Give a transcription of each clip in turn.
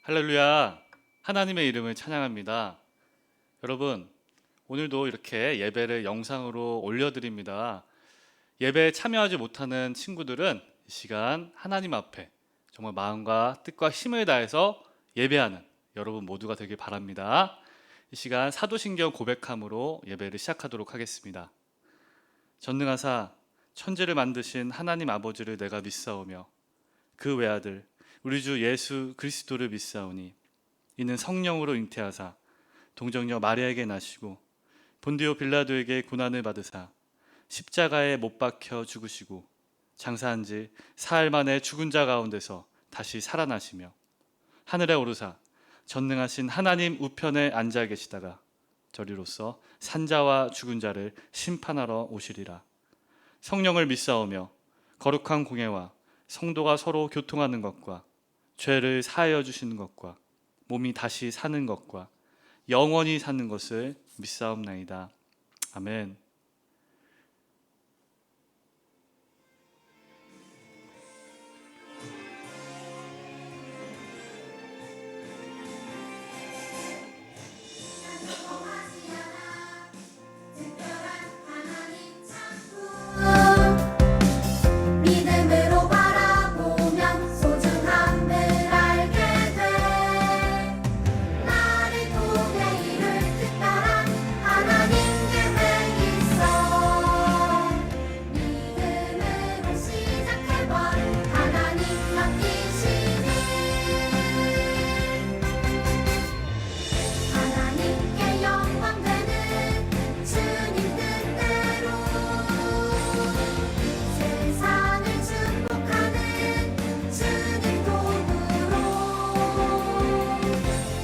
할렐루야. 하나님의 이름을 찬양합니다. 여러분, 오늘도 이렇게 예배를 영상으로 올려드립니다. 예배에 참여하지 못하는 친구들은 이 시간 하나님 앞에 정말 마음과 뜻과 힘을 다해서 예배하는 여러분 모두가 되길 바랍니다. 이 시간 사도신경 고백함으로 예배를 시작하도록 하겠습니다. 전능하사 천지를 만드신 하나님 아버지를 내가 믿사오며 그 외아들 우리 주 예수 그리스도를 믿사오니 이는 성령으로 잉태하사 동정녀 마리아에게 나시고 본디오 빌라도에게 고난을 받으사 십자가에 못 박혀 죽으시고 장사한 지 사흘 만에 죽은 자 가운데서 다시 살아나시며 하늘에 오르사 전능하신 하나님 우편에 앉아 계시다가 저리로서 산자와 죽은 자를 심판하러 오시리라. 성령을 믿사오며 거룩한 공예와 성도가 서로 교통하는 것과 죄를 사하여 주시는 것과 몸이 다시 사는 것과 영원히 사는 것을 믿사옵나이다. 아멘. 믿음으로 바라보면 소중함을 알게 돼. 나를 통해 이룰 특별한 하나님 계획 있어. 믿음으로 시작해봐. 하나님 맡기시니 하나님께 영광 되는 주님 뜻대로 세상을 축복하는 주님 도구로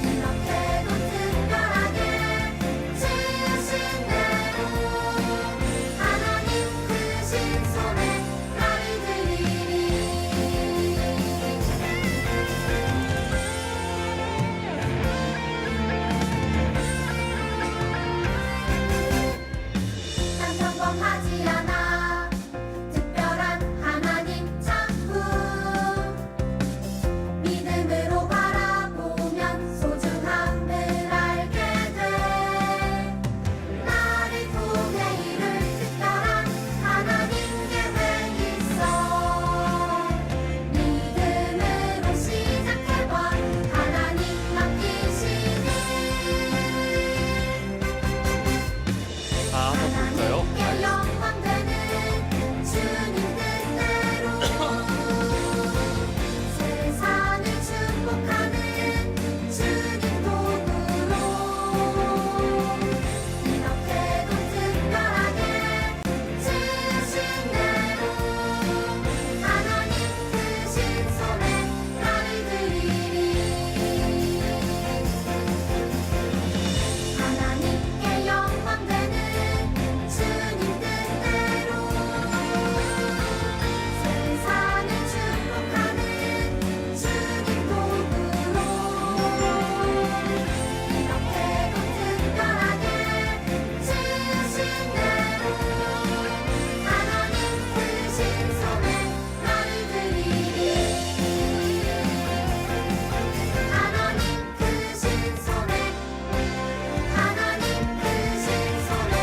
이렇게도 특별하게 지으신 대로 하나님 크신 손에 나를 드리리. 난 평범하지 않아. 특별한 하나님 작품. 믿음으로 바라보면 소중함을 알게 돼. 나를 통해 이룰 특별한 하나님 계획 있어. 믿음으로 시작해봐. 하나님 맡기시니 한번 볼까요? 하나님께 영광 되는 주님 뜻대로 세상을 축복하는 주님 도구로 이렇게도 특별하게 지으신 대로 하나님 크신 손에 나를 드리리. 하나님께 영광 되는 주님 뜻대로 세상을 축복하는 주님 도구로 이렇게도 특별하게 지으신 대로 하나님 크신 손에 나를 드리리. 하나님 크신 손에 하나님 크신 손에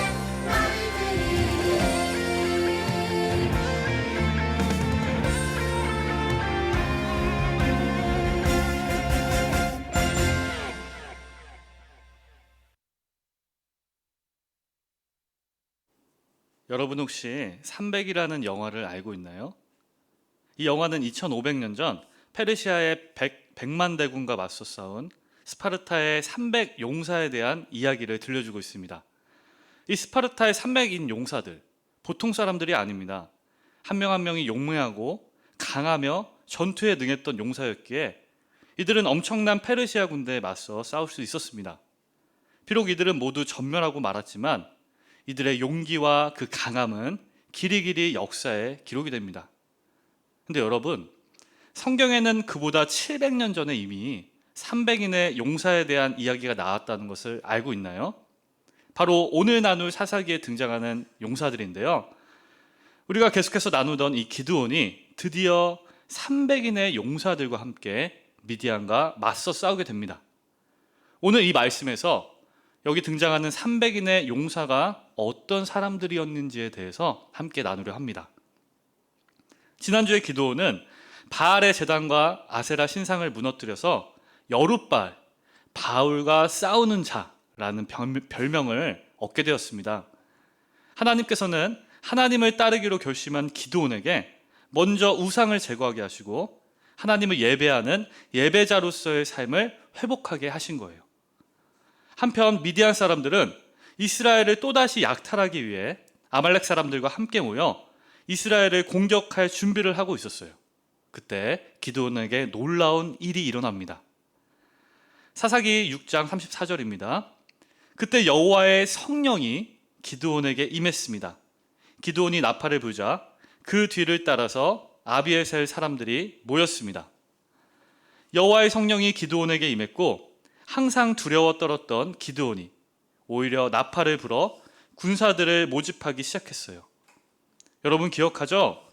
나를 드리리. 여러분 혹시 300이라는 영화를 알고 있나요? 이 영화는 2500년 전 페르시아의 100만 대군과 맞서 싸운 스파르타의 300 용사에 대한 이야기를 들려주고 있습니다. 이 스파르타의 300인 용사들, 보통 사람들이 아닙니다. 한 명 한 명이 용맹하고 강하며 전투에 능했던 용사였기에 이들은 엄청난 페르시아 군대에 맞서 싸울 수 있었습니다. 비록 이들은 모두 전멸하고 말았지만 이들의 용기와 그 강함은 길이길이 역사에 기록이 됩니다. 근데 여러분, 성경에는 그보다 700년 전에 이미 300인의 용사에 대한 이야기가 나왔다는 것을 알고 있나요? 바로 오늘 나눌 사사기에 등장하는 용사들인데요. 우리가 계속해서 나누던 이 기드온이 드디어 300인의 용사들과 함께 미디안과 맞서 싸우게 됩니다. 오늘 이 말씀에서 여기 등장하는 300인의 용사가 어떤 사람들이었는지에 대해서 함께 나누려 합니다. 지난주에 기드온은 바알의 제단과 아세라 신상을 무너뜨려서 여룻바알, 바울과 싸우는 자라는 별명을 얻게 되었습니다. 하나님께서는 하나님을 따르기로 결심한 기드온에게 먼저 우상을 제거하게 하시고 하나님을 예배하는 예배자로서의 삶을 회복하게 하신 거예요. 한편 미디안 사람들은 이스라엘을 또다시 약탈하기 위해 아말렉 사람들과 함께 모여 이스라엘을 공격할 준비를 하고 있었어요. 그때 기드온에게 놀라운 일이 일어납니다. 사사기 6장 34절입니다. 그때 여호와의 성령이 기드온에게 임했습니다. 기드온이 나팔을 불자 그 뒤를 따라서 아비에셀 사람들이 모였습니다. 여호와의 성령이 기드온에게 임했고 항상 두려워 떨었던 기드온이 오히려 나팔을 불어 군사들을 모집하기 시작했어요. 여러분 기억하죠?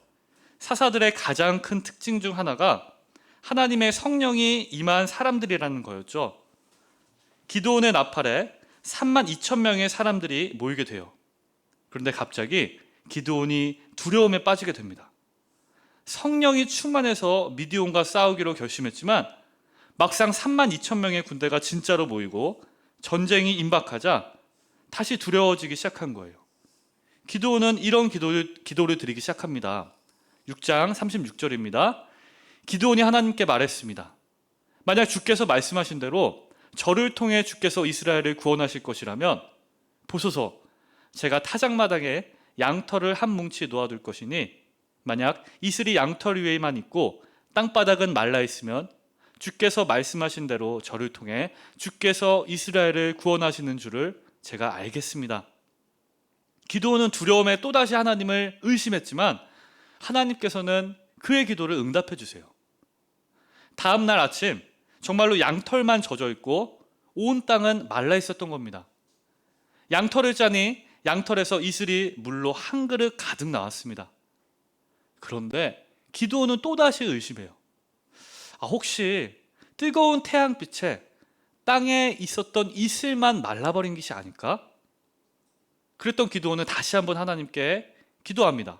사사들의 가장 큰 특징 중 하나가 하나님의 성령이 임한 사람들이라는 거였죠. 기드온의 나팔에 32,000명의 사람들이 모이게 돼요. 그런데 갑자기 기드온이 두려움에 빠지게 됩니다. 성령이 충만해서 미디온과 싸우기로 결심했지만 막상 32,000명의 군대가 진짜로 모이고 전쟁이 임박하자 다시 두려워지기 시작한 거예요. 기드온은 이런 기도를 드리기 시작합니다. 6장 36절입니다. 기드온이 하나님께 말했습니다. 만약 주께서 말씀하신 대로 저를 통해 주께서 이스라엘을 구원하실 것이라면 보소서, 제가 타작마당에 양털을 한 뭉치 놓아둘 것이니 만약 이슬이 양털 위에만 있고 땅바닥은 말라 있으면 주께서 말씀하신 대로 저를 통해 주께서 이스라엘을 구원하시는 줄을 제가 알겠습니다. 기드온은 두려움에 또다시 하나님을 의심했지만 하나님께서는 그의 기도를 응답해 주세요. 다음 날 아침 정말로 양털만 젖어 있고 온 땅은 말라 있었던 겁니다. 양털을 짜니 양털에서 이슬이 물로 한 그릇 가득 나왔습니다. 그런데 기드온은 또다시 의심해요. 혹시 뜨거운 태양빛에 땅에 있었던 이슬만 말라버린 것이 아닐까? 그랬던 기드온은 다시 한번 하나님께 기도합니다.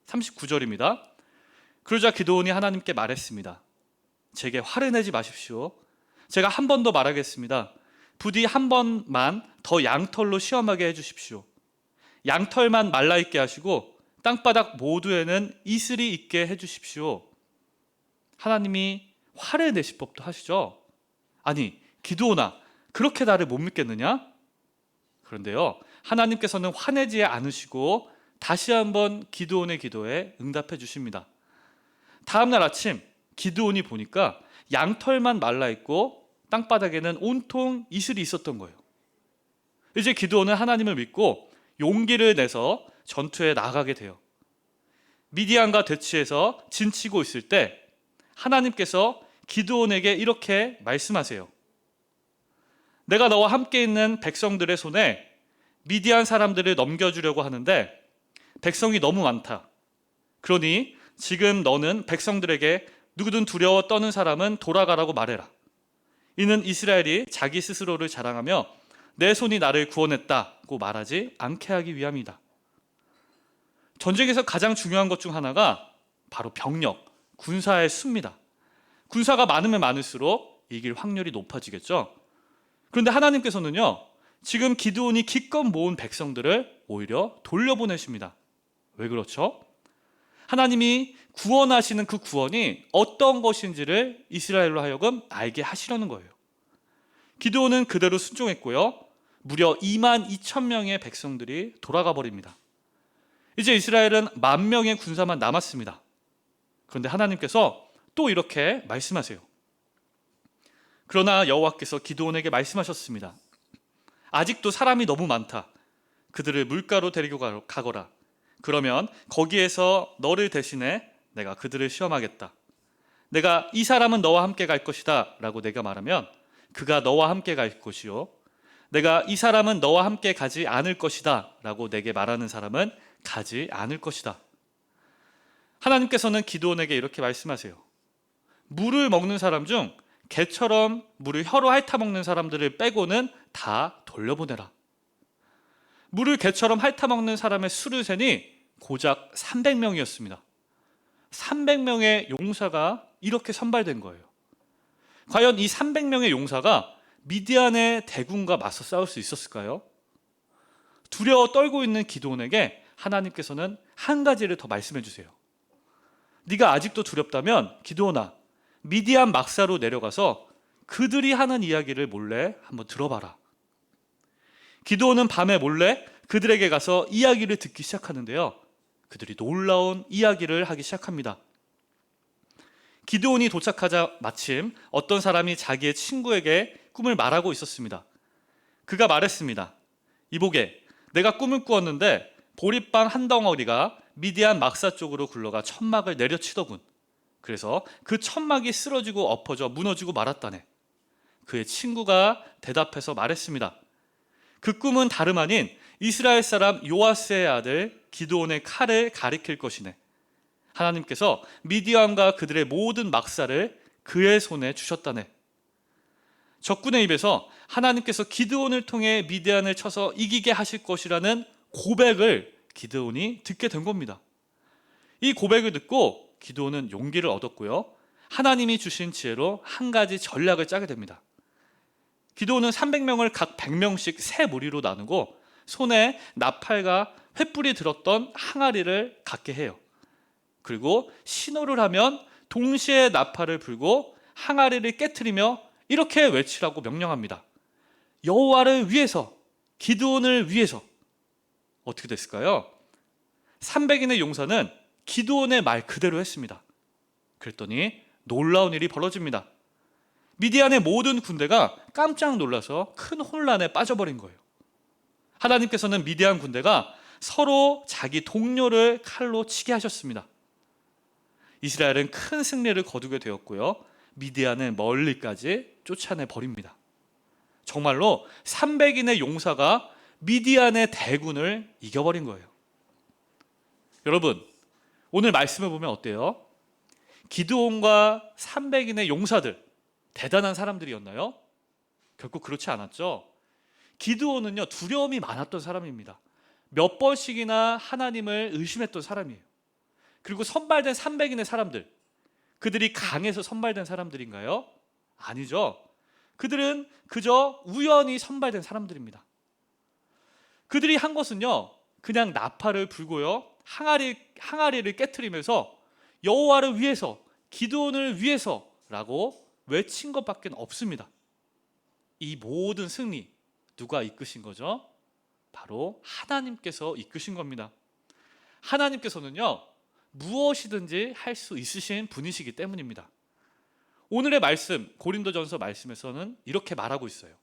39절입니다. 그러자 기드온이 하나님께 말했습니다. 제게 화를 내지 마십시오. 제가 한 번 더 말하겠습니다. 부디 한 번만 더 양털로 시험하게 해주십시오. 양털만 말라있게 하시고 땅바닥 모두에는 이슬이 있게 해주십시오. 하나님이 화를 내실 법도 하시죠. 아니 기드온아, 그렇게 나를 못 믿겠느냐? 그런데요, 하나님께서는 화내지 않으시고 다시 한번 기드온의 기도에 응답해 주십니다. 다음 날 아침 기드온이 보니까 양털만 말라있고 땅바닥에는 온통 이슬이 있었던 거예요. 이제 기드온은 하나님을 믿고 용기를 내서 전투에 나가게 돼요. 미디안과 대치해서 진치고 있을 때 하나님께서 기드온에게 이렇게 말씀하세요. 내가 너와 함께 있는 백성들의 손에 미디안 사람들을 넘겨주려고 하는데 백성이 너무 많다. 그러니 지금 너는 백성들에게 누구든 두려워 떠는 사람은 돌아가라고 말해라. 이는 이스라엘이 자기 스스로를 자랑하며 내 손이 나를 구원했다고 말하지 않게 하기 위함이다. 전쟁에서 가장 중요한 것 중 하나가 바로 병력, 군사의 수입니다. 군사가 많으면 많을수록 이길 확률이 높아지겠죠. 그런데 하나님께서는요, 지금 기드온이 기껏 모은 백성들을 오히려 돌려보내십니다. 왜 그렇죠? 하나님이 구원하시는 그 구원이 어떤 것인지를 이스라엘로 하여금 알게 하시려는 거예요. 기드온은 그대로 순종했고요, 무려 22,000명의 백성들이 돌아가 버립니다. 이제 이스라엘은 10,000명의 군사만 남았습니다. 그런데 하나님께서 또 이렇게 말씀하세요. 그러나 여호와께서 기드온에게 말씀하셨습니다. 아직도 사람이 너무 많다. 그들을 물가로 데리고 가거라. 그러면 거기에서 너를 대신해 내가 그들을 시험하겠다. 내가 이 사람은 너와 함께 갈 것이다 라고 내가 말하면 그가 너와 함께 갈 것이요, 내가 이 사람은 너와 함께 가지 않을 것이다 라고 내게 말하는 사람은 가지 않을 것이다. 하나님께서는 기드온에게 이렇게 말씀하세요. 물을 먹는 사람 중 개처럼 물을 혀로 핥아먹는 사람들을 빼고는 다 돌려보내라. 물을 개처럼 핥아먹는 사람의 수를 세니 고작 300명이었습니다. 300명의 용사가 이렇게 선발된 거예요. 과연 이 300명의 용사가 미디안의 대군과 맞서 싸울 수 있었을까요? 두려워 떨고 있는 기드온에게 하나님께서는 한 가지를 더 말씀해 주세요. 네가 아직도 두렵다면 기드온아, 미디안 막사로 내려가서 그들이 하는 이야기를 몰래 한번 들어봐라. 기드온은 밤에 몰래 그들에게 가서 이야기를 듣기 시작하는데요. 그들이 놀라운 이야기를 하기 시작합니다. 기드온이 도착하자 마침 어떤 사람이 자기의 친구에게 꿈을 말하고 있었습니다. 그가 말했습니다. 이보게, 내가 꿈을 꾸었는데 보리빵 한 덩어리가 미디안 막사 쪽으로 굴러가 천막을 내려치더군. 그래서 그 천막이 쓰러지고 엎어져 무너지고 말았다네. 그의 친구가 대답해서 말했습니다. 그 꿈은 다름 아닌 이스라엘 사람 요아스의 아들 기드온의 칼을 가리킬 것이네. 하나님께서 미디안과 그들의 모든 막사를 그의 손에 주셨다네. 적군의 입에서 하나님께서 기드온을 통해 미디안을 쳐서 이기게 하실 것이라는 고백을 기드온이 듣게 된 겁니다. 이 고백을 듣고 기드온은 용기를 얻었고요. 하나님이 주신 지혜로 한 가지 전략을 짜게 됩니다. 기드온은 300명을 각 100명씩 세 무리로 나누고 손에 나팔과 횃불이 들었던 항아리를 갖게 해요. 그리고 신호를 하면 동시에 나팔을 불고 항아리를 깨트리며 이렇게 외치라고 명령합니다. 여호와를 위해서, 기드온을 위해서. 어떻게 됐을까요? 300인의 용사는 기드온의 말 그대로 했습니다. 그랬더니 놀라운 일이 벌어집니다. 미디안의 모든 군대가 깜짝 놀라서 큰 혼란에 빠져버린 거예요. 하나님께서는 미디안 군대가 서로 자기 동료를 칼로 치게 하셨습니다. 이스라엘은 큰 승리를 거두게 되었고요. 미디안은 멀리까지 쫓아내 버립니다. 정말로 300인의 용사가 미디안의 대군을 이겨버린 거예요. 여러분, 오늘 말씀을 보면 어때요? 기드온과 300인의 용사들, 대단한 사람들이었나요? 결코 그렇지 않았죠. 기드온은요, 두려움이 많았던 사람입니다. 몇 번씩이나 하나님을 의심했던 사람이에요. 그리고 선발된 300인의 사람들, 그들이 강해서 선발된 사람들인가요? 아니죠. 그들은 그저 우연히 선발된 사람들입니다. 그들이 한 것은요, 그냥 나팔을 불고요, 항아리를 깨트리면서 여호와를 위해서, 기드온을 위해서라고 외친 것밖에 없습니다. 이 모든 승리 누가 이끄신 거죠? 바로 하나님께서 이끄신 겁니다. 하나님께서는요, 무엇이든지 할 수 있으신 분이시기 때문입니다. 오늘의 말씀, 고린도전서 말씀에서는 이렇게 말하고 있어요.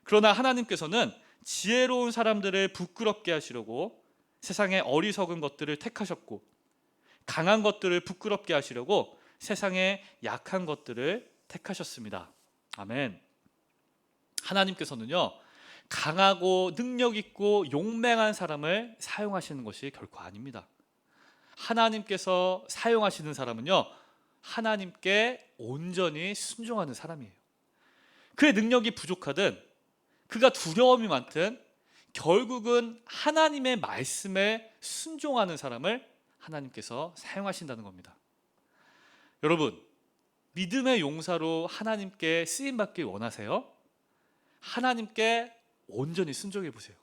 그러나 하나님께서는 지혜로운 사람들을 부끄럽게 하시려고 세상의 어리석은 것들을 택하셨고, 강한 것들을 부끄럽게 하시려고 세상의 약한 것들을 택하셨습니다. 아멘. 하나님께서는요, 강하고 능력 있고 용맹한 사람을 사용하시는 것이 결코 아닙니다. 하나님께서 사용하시는 사람은요, 하나님께 온전히 순종하는 사람이에요. 그의 능력이 부족하든 그가 두려움이 많든 결국은 하나님의 말씀에 순종하는 사람을 하나님께서 사용하신다는 겁니다. 여러분, 믿음의 용사로 하나님께 쓰임받길 원하세요? 하나님께 온전히 순종해 보세요.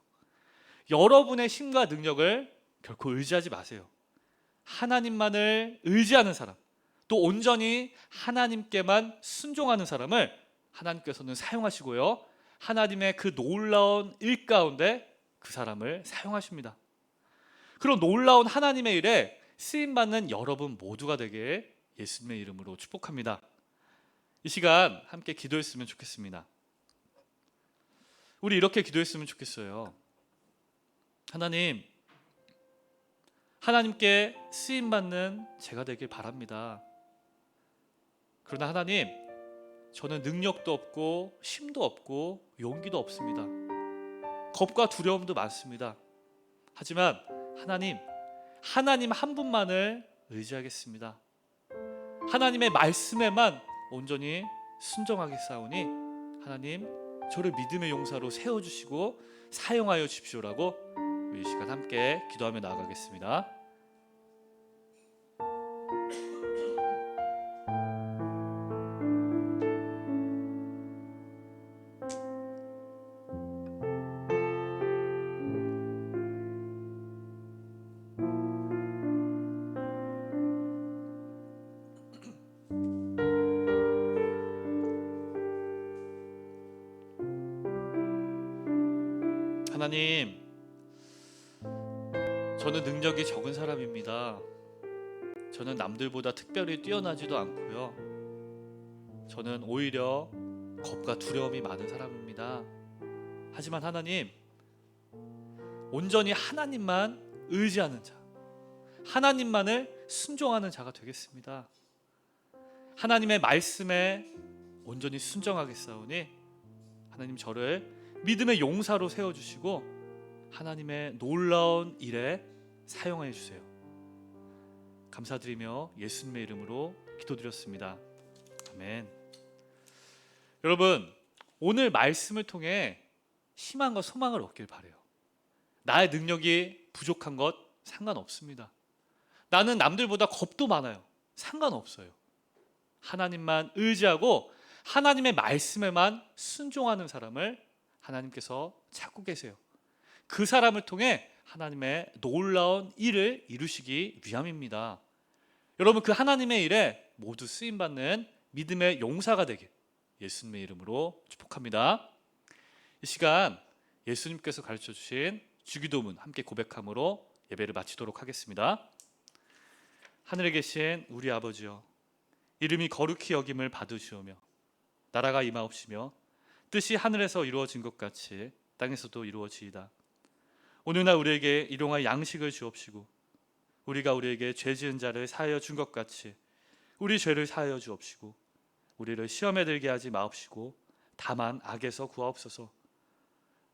여러분의 힘과 능력을 결코 의지하지 마세요. 하나님만을 의지하는 사람, 또 온전히 하나님께만 순종하는 사람을 하나님께서는 사용하시고요, 하나님의 그 놀라운 일 가운데 그 사람을 사용하십니다. 그런 놀라운 하나님의 일에 쓰임받는 여러분 모두가 되게 예수님의 이름으로 축복합니다. 이 시간 함께 기도했으면 좋겠습니다. 우리 이렇게 기도했으면 좋겠어요. 하나님께 쓰임받는 제가 되길 바랍니다. 그러나 하나님, 저는 능력도 없고 힘도 없고 용기도 없습니다. 겁과 두려움도 많습니다. 하지만 하나님 한 분만을 의지하겠습니다. 하나님의 말씀에만 온전히 순종하겠사오니 하나님 저를 믿음의 용사로 세워주시고 사용하여 주십시오라고 우리 이 시간 함께 기도하며 나아가겠습니다. 하나님, 저는 능력이 적은 사람입니다. 저는 남들보다 특별히 뛰어나지도 않고요. 저는 오히려 겁과 두려움이 많은 사람입니다. 하지만 하나님, 온전히 하나님만 의지하는 자, 하나님만을 순종하는 자가 되겠습니다. 하나님의 말씀에 온전히 순종하겠사오니 하나님 저를 믿음의 용사로 세워주시고 하나님의 놀라운 일에 사용해 주세요. 감사드리며 예수님의 이름으로 기도드렸습니다. 아멘. 여러분, 오늘 말씀을 통해 희망과 소망을 얻길 바라요. 나의 능력이 부족한 것 상관없습니다. 나는 남들보다 겁도 많아요. 상관없어요. 하나님만 의지하고 하나님의 말씀에만 순종하는 사람을 하나님께서 찾고 계세요. 그 사람을 통해 하나님의 놀라운 일을 이루시기 위함입니다. 여러분, 그 하나님의 일에 모두 쓰임받는 믿음의 용사가 되길 예수님의 이름으로 축복합니다. 이 시간 예수님께서 가르쳐 주신 주기도문 함께 고백함으로 예배를 마치도록 하겠습니다. 하늘에 계신 우리 아버지여, 이름이 거룩히 여김을 받으시오며 나라가 임하옵시며 뜻이 하늘에서 이루어진 것 같이 땅에서도 이루어지이다. 오늘날 우리에게 일용할 양식을 주옵시고 우리가 우리에게 죄 지은 자를 사하여 준 것 같이 우리 죄를 사하여 주옵시고 우리를 시험에 들게 하지 마옵시고 다만 악에서 구하옵소서.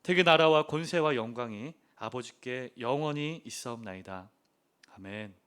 대개 나라와 권세와 영광이 아버지께 영원히 있사옵나이다. 아멘.